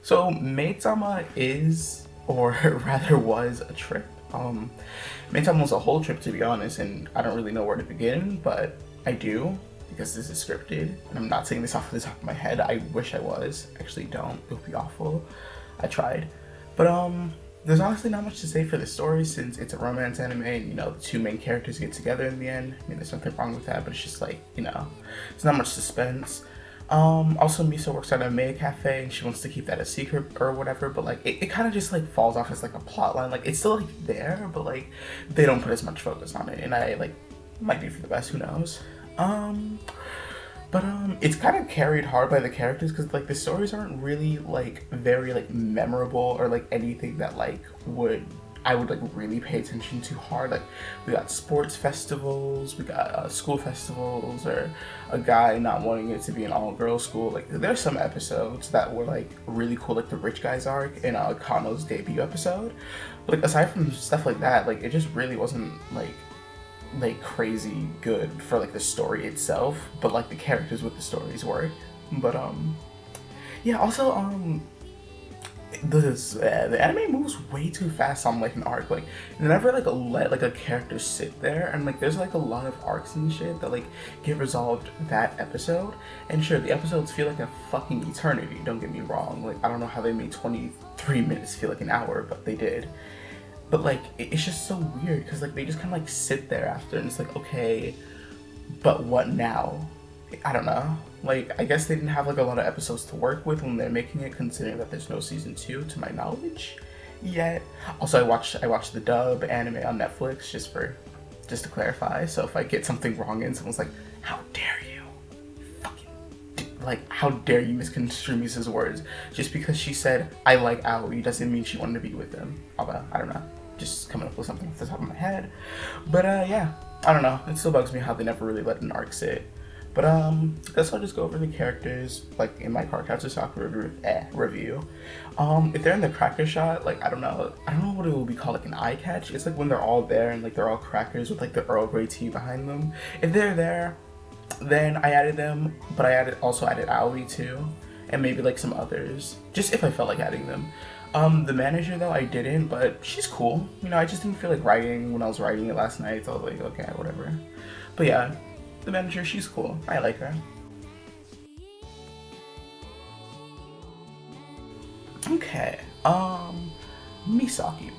So Maid-Sama is, or rather was, a trip. Maid-Sama was a whole trip, to be honest, and I don't really know where to begin, but I do, because this is scripted, and I'm not saying this off the top of my head. I wish I was. Actually don't. It would be awful. I tried. But there's honestly not much to say for the story since it's a romance anime and, you know, the two main characters get together in the end. I mean, there's nothing wrong with that, but it's just like, you know, there's not much suspense. Also Misa works at a maid cafe and she wants to keep that a secret or whatever, but like it kind of just like falls off as like a plot line. Like it's still like there, but like they don't put as much focus on it, and I like might be for the best, who knows. But it's kind of carried hard by the characters because like the stories aren't really like very like memorable or like anything that like I would like really pay attention to hard. Like we got sports festivals, we got school festivals, or a guy not wanting it to be an all-girls school. Like there's some episodes that were like really cool, like the rich guys arc in Kano's debut episode. But like aside from stuff like that, like it just really wasn't like crazy good for like the story itself, but like the characters with the stories were. But yeah, also the anime moves way too fast on like an arc. Like they never like let like a character sit there, and like there's like a lot of arcs and shit that like get resolved that episode. And sure, the episodes feel like a fucking eternity, don't get me wrong. Like I don't know how they made 23 minutes feel like an hour, but they did. But like it's just so weird because like they just kind of like sit there after, and it's like, okay, but what now? I don't know. Like I guess they didn't have like a lot of episodes to work with when they're making it, considering that there's no season 2 to my knowledge yet. Also, I watched the dub anime on Netflix just to clarify. So if I get something wrong and someone's like, "How dare you?" Like, how dare you misconstrue Misa's words? Just because she said, "I like Aoi," doesn't mean she wanted to be with him. Although, I don't know. Just coming up with something off the top of my head. But, yeah. I don't know. It still bugs me how they never really let an arc sit. But, I guess I'll just go over the characters, like, in my Cardcaptor Sakura review. If they're in the cracker shot, like, I don't know what it will be called, like, an eye catch. It's like when they're all there and, like, they're all crackers with, like, the Earl Grey tea behind them. If they're there, then I added them, but I also added Aoi too, and maybe like some others, just if I felt like adding them. The manager though, I didn't, but she's cool. You know, I just didn't feel like writing when I was writing it last night, so I was like, okay, whatever. But yeah, the manager, she's cool. I like her. Okay, Misaki.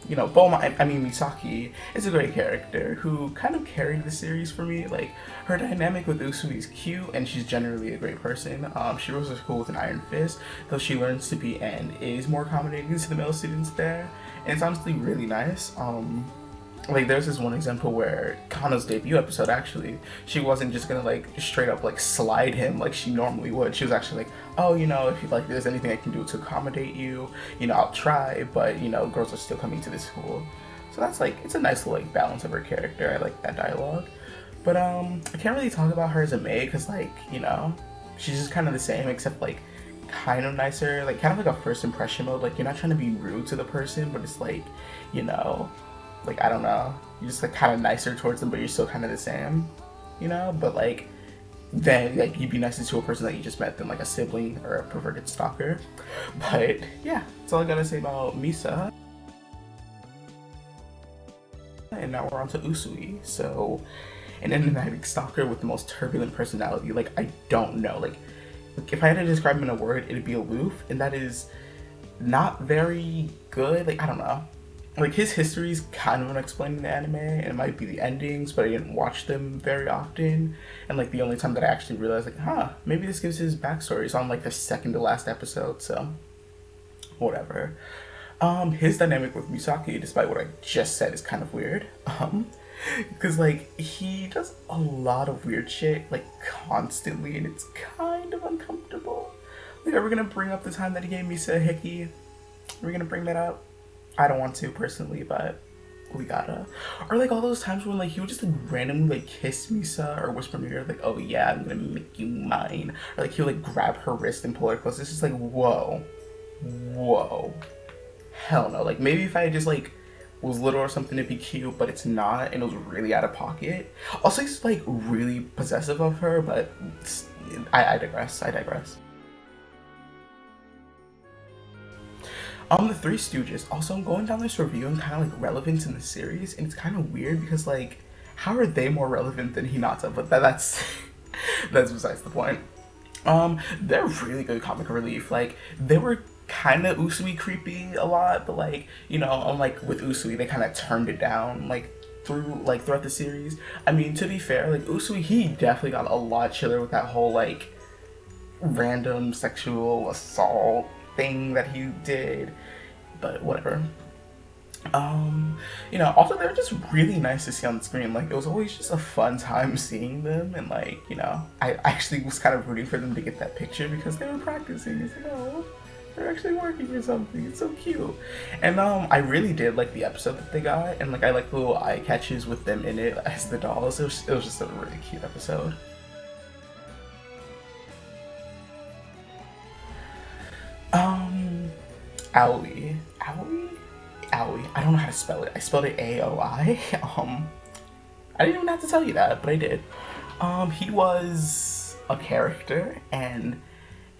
You know, Misaki is a great character who kind of carried the series for me. Like, her dynamic with Usui is cute, and she's generally a great person. She rose to school with an iron fist, though she learns to be and is more accommodating to the male students there, and it's honestly really nice. Like there's this one example where Kano's debut episode, actually, she wasn't just gonna like straight up like slide him like she normally would. She was actually like, oh, you know, if you like, there's anything I can do to accommodate you, you know, I'll try, but you know, girls are still coming to this school. So that's like, it's a nice little like balance of her character. I like that dialogue. But I can't really talk about her as a maid because like, you know, she's just kind of the same except like kind of nicer, like kind of like a first impression mode. Like you're not trying to be rude to the person, but it's like, you know, like, I don't know, you're just like kind of nicer towards them, but you're still kind of the same, you know? But like, then like you'd be nicer to a person that you just met than like a sibling or a perverted stalker. But yeah, that's all I gotta say about Misa. And now we're on to Usui. So, an enigmatic stalker with the most turbulent personality. Like, I don't know. Like if I had to describe him in a word, it'd be aloof, and that is not very good. Like, I don't know. Like his history is kind of unexplained in the anime, and it might be the endings, but I didn't watch them very often. And like the only time that I actually realized, like, maybe this gives his backstory is on like the second to last episode, so whatever. His dynamic with Misaki, despite what I just said, is kind of weird. Because like he does a lot of weird shit like constantly, and it's kind of uncomfortable. Like, are we gonna bring up the time that he gave Misa a hickey? Are we gonna bring that up? I don't want to personally, but we gotta. Or like all those times when like he would just like randomly like kiss Misa or whisper in her ear like, "Oh yeah, I'm gonna make you mine," or like he'll like grab her wrist and pull her close. It's just like, whoa, hell no. Like maybe if I just like was little or something, it'd be cute, but it's not, and it was really out of pocket. Also, he's like really possessive of her, but I digress. The Three Stooges. Also, I'm going down this review and kind of like relevance in the series, and it's kind of weird because like, how are they more relevant than Hinata? But that's that's besides the point. They're really good comic relief. Like they were kind of Usui creepy a lot, but like you know, unlike with Usui, they kind of turned it down throughout the series. I mean, to be fair, like Usui, he definitely got a lot chiller with that whole like random sexual assault thing that he did, but whatever. Also they were just really nice to see on the screen. Like it was always just a fun time seeing them, and like, I actually was kind of rooting for them to get that picture because they were practicing. It's like, oh, they're actually working or something. It's so cute. And I really did like the episode that they got, and like I like the little eye catches with them in it as the dolls. It was just a really cute episode. Um, Aoi. Aoi? Aoi. I don't know how to spell it. I spelled it A-O-I. I didn't even have to tell you that, but I did. He was a character, and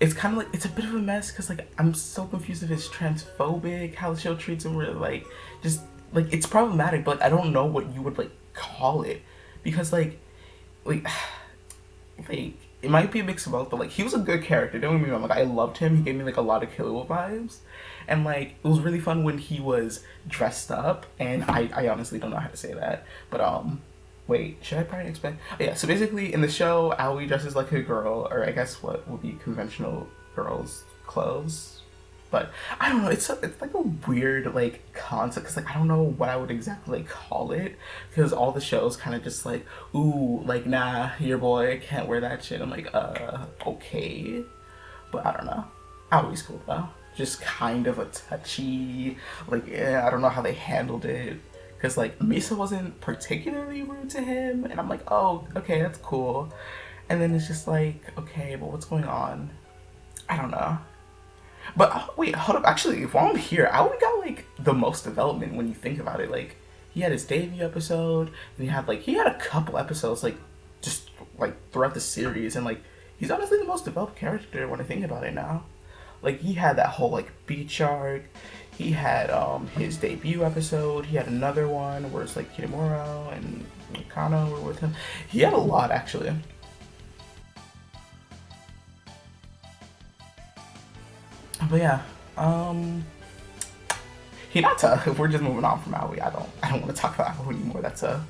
it's kind of like, it's a bit of a mess, because, like, I'm so confused if it's transphobic, how the show treats him, or, like, just, like, it's problematic, but like, I don't know what you would, like, call it, because, like, like it might be a mix of both, but like he was a good character. Don't get me wrong. Like I loved him. He gave me like a lot of Killua vibes, and like it was really fun when he was dressed up. And I honestly don't know how to say that, but wait, should I probably explain? Oh, yeah. So basically, in the show, Aoi dresses like a girl, or I guess what would be conventional girls' clothes. But I don't know. It's like a weird like concept because like I don't know what I would exactly like, call it because all the shows kind of just like ooh like nah your boy can't wear that shit. I'm like okay, but I don't know. Always cool though. Just kind of a touchy like yeah I don't know how they handled it because like Misa wasn't particularly rude to him and I'm like oh okay that's cool, and then it's just like okay but what's going on? I don't know. But wait, hold up. Actually, while I'm here, I would got like the most development when you think about it. Like he had his debut episode, and he had a couple episodes like just like throughout the series, and like he's honestly the most developed character when I think about it now. Like he had that whole like beach arc. He had his debut episode. He had another one where it's like Kitamura and Kano were with him. He had a lot actually. But yeah, Hinata. If we're just moving on from Aoi, I don't want to talk about Aoi anymore. It's a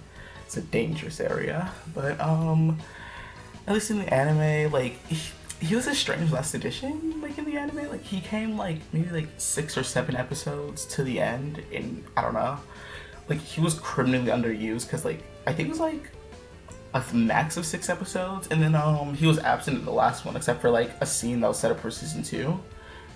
dangerous area. But at least in the anime, like he was a strange last edition. Like in the anime, like he came like maybe like 6 or 7 episodes to the end, and I don't know. Like he was criminally underused because like I think it was like a max of 6 episodes, and then he was absent in the last one except for like a scene that was set up for season 2,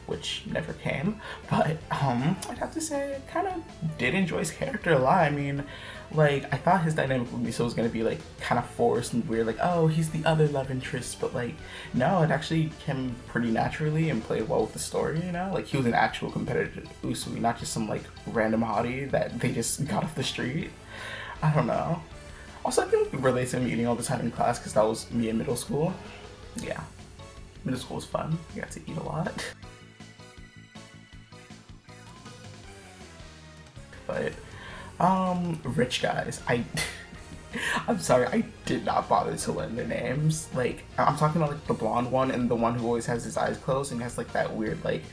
which never came. But I'd have to say I kind of did enjoy his character a lot. I mean, like I thought his dynamic with Miso was gonna be like kind of forced and weird, like oh he's the other love interest, but like no, it actually came pretty naturally and played well with the story. Like he was an actual competitor to Usui, not just some like random hottie that they just got off the street. I don't know. Also, I can relate to him eating all the time in class because that was me in middle school. Yeah, middle school was fun. You got to eat a lot. But rich guys, I'm sorry, I did not bother to learn their names. Like I'm talking about like the blonde one and the one who always has his eyes closed and has like that weird like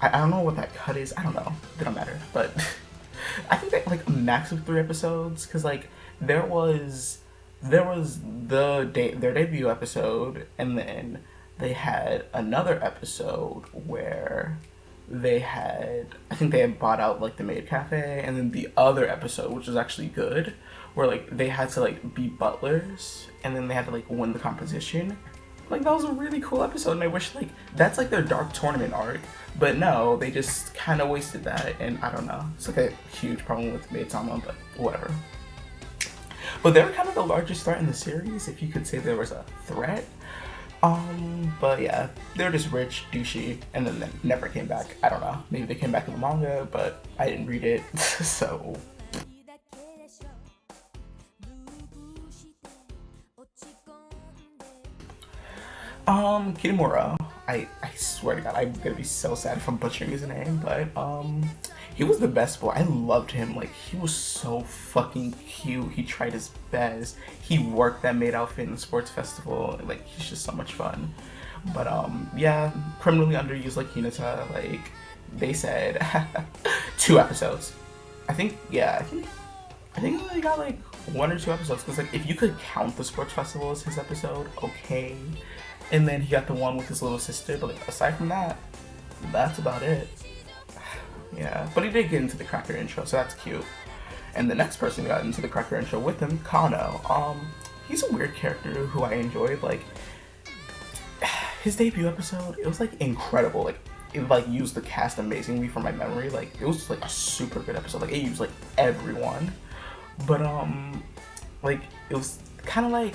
I don't know what that cut is. I don't know. It don't matter. But I think that like a max of 3 episodes because like there was their debut episode, and then they had another episode where I think they had bought out like the maid cafe, and then the other episode which was actually good where like they had to like be butlers and then they had to like win the competition. Like that was a really cool episode, and I wish like that's like their dark tournament arc, but no, they just kind of wasted that, and I don't know, it's like a huge problem with Maid-Sama, but whatever. But they were kind of the largest threat in the series, if you could say there was a threat. But yeah, they were just rich, douchey, and then they never came back. I don't know. Maybe they came back in the manga, but I didn't read it, so. Kitamura. I swear to God, I'm gonna be so sad if I'm butchering his name, but he was the best boy. I loved him. Like, he was so fucking cute. He tried his best. He worked that maid outfit in the sports festival. Like, he's just so much fun. But yeah, criminally underused like Hinata. Like, they said 2 episodes. I think he only got like 1 or 2 episodes, because like if you could count the sports festival as his episode, okay. And then he got the one with his little sister, but like aside from that, that's about it. Yeah, but he did get into the Cracker intro, so that's cute. And the next person got into the Cracker intro with him, Kano. He's a weird character who I enjoyed. Like, his debut episode, it was like incredible. Like, it like used the cast amazingly from my memory. Like, it was like a super good episode. Like, it used like everyone. But like, it was kind of like,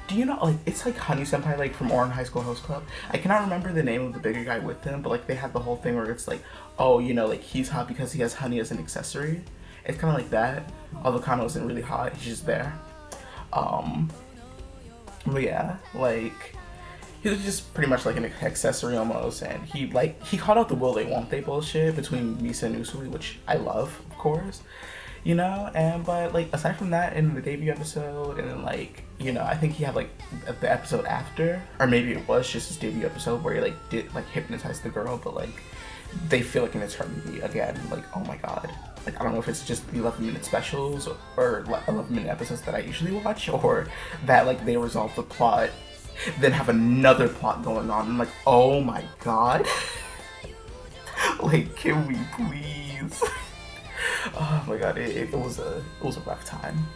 do you know, like, it's like Honey Senpai, like, from Oran High School Host Club. I cannot remember the name of the bigger guy with him, but like, they had the whole thing where it's like, oh, you know, like, he's hot because he has honey as an accessory. It's kind of like that. Although Kano isn't really hot, he's just there. But yeah, like, he was just pretty much like an accessory almost, and he called out the will they won't they bullshit between Misa and Usui, which I love, of course, you know. And but like, aside from that, in the debut episode, and then like, you know, I think he had like the episode after, or maybe it was just his debut episode where he like did like hypnotize the girl, but like they feel like an eternity again. Like, oh my god. Like, I don't know if it's just the 11-minute specials or 11-minute episodes that I usually watch, or that like they resolve the plot, then have another plot going on. I'm like, oh my god. Like, can we please? Oh my god, it was a rough time.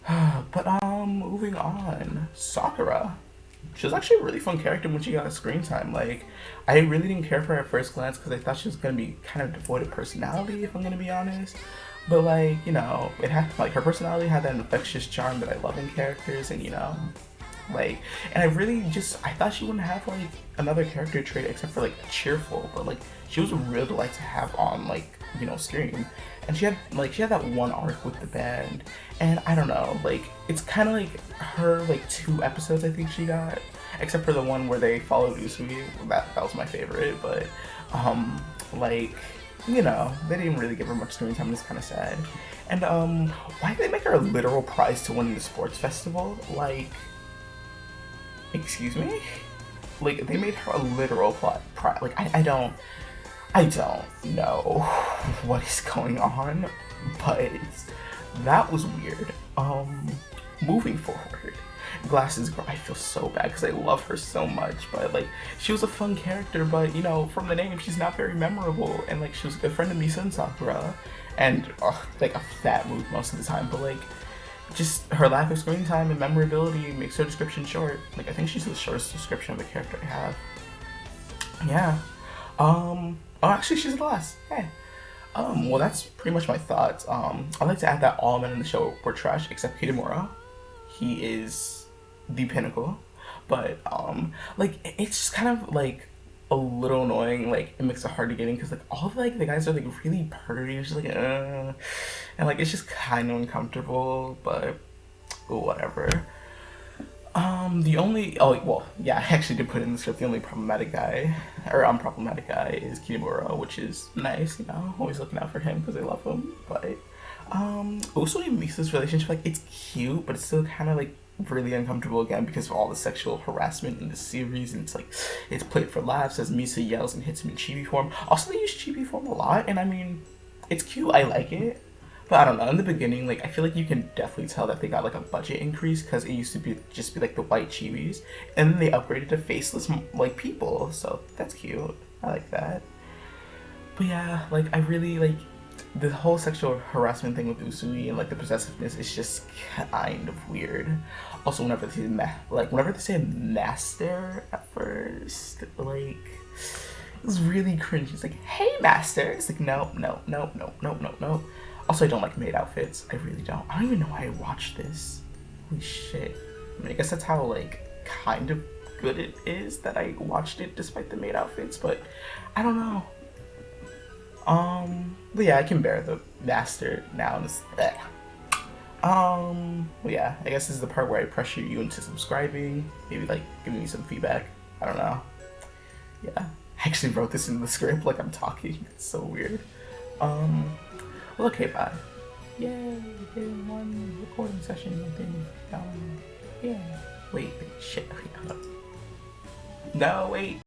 But moving on, Sakura. She was actually a really fun character when she got a screen time. Like, I really didn't care for her at first glance because I thought she was gonna be kind of devoid of personality, if I'm gonna be honest. But like, you know, it had like, her personality had that infectious charm that I love in characters, and you know, like, and I thought she wouldn't have like another character trait except for like cheerful, but like she was a real delight to have on, like, you know, screen. And she had that one arc with the band, and I don't know, like, it's kind of like her like 2 episodes I think she got, except for the one where they followed Usui. That was my favorite, but like, you know, they didn't really give her much screen time, and it's kind of sad. And why did they make her a literal prize to win the sports festival? Like, excuse me? Like, they made her a literal prize. Like, I don't know what is going on, but that was weird. Moving forward, Glasses Girl, I feel so bad because I love her so much, but like, she was a fun character, but you know, from the name, she's not very memorable, and like, she was a good friend of Misa and Sakura, and like a fat mood most of the time, but like, just her lack of screen time and memorability makes her description short. Like, I think she's the shortest description of a character I have. Yeah. Oh, actually, she's the last. Hey. Well, that's pretty much my thoughts. I'd like to add that all men in the show were trash except Kitamura. He is the pinnacle. But, like, it's just kind of, like, a little annoying. Like, it makes it hard to get in because, like, all of, like, the guys are, like, really purdy. It's just, like, and, like, it's just kind of uncomfortable, but whatever. The only, I actually did put in the script, the only problematic guy, or unproblematic guy, is Kitamura, which is nice, you know, always looking out for him because I love him, but, Usui and Misa's relationship, like, it's cute, but it's still kind of, like, really uncomfortable again because of all the sexual harassment in the series, and it's, like, it's played for laughs as Misa yells and hits him in chibi form. Also, they use chibi form a lot, and I mean, it's cute, I like it. But I don't know, in the beginning, like, I feel like you can definitely tell that they got, like, a budget increase, because it used to be like, the white chibis, and then they upgraded to faceless, like, people, so that's cute. I like that. But yeah, like, I really, like, the whole sexual harassment thing with Usui and, like, the possessiveness is just kind of weird. Also, whenever they say master at first, like, it was really cringy. It's like, hey, master! It's like, no. Also, I don't like maid outfits. I really don't. I don't even know why I watched this. Holy shit. I mean, I guess that's how, like, kind of good it is that I watched it despite the maid outfits, but I don't know. But yeah, I can bear the master now. And Well, yeah, I guess this is the part where I pressure you into subscribing, maybe like giving me some feedback. I don't know. Yeah, I actually wrote this in the script like I'm talking. It's so weird. Um, well, okay, bye. Yay, we did one recording session thing. Yeah. Wait, shit. No, wait.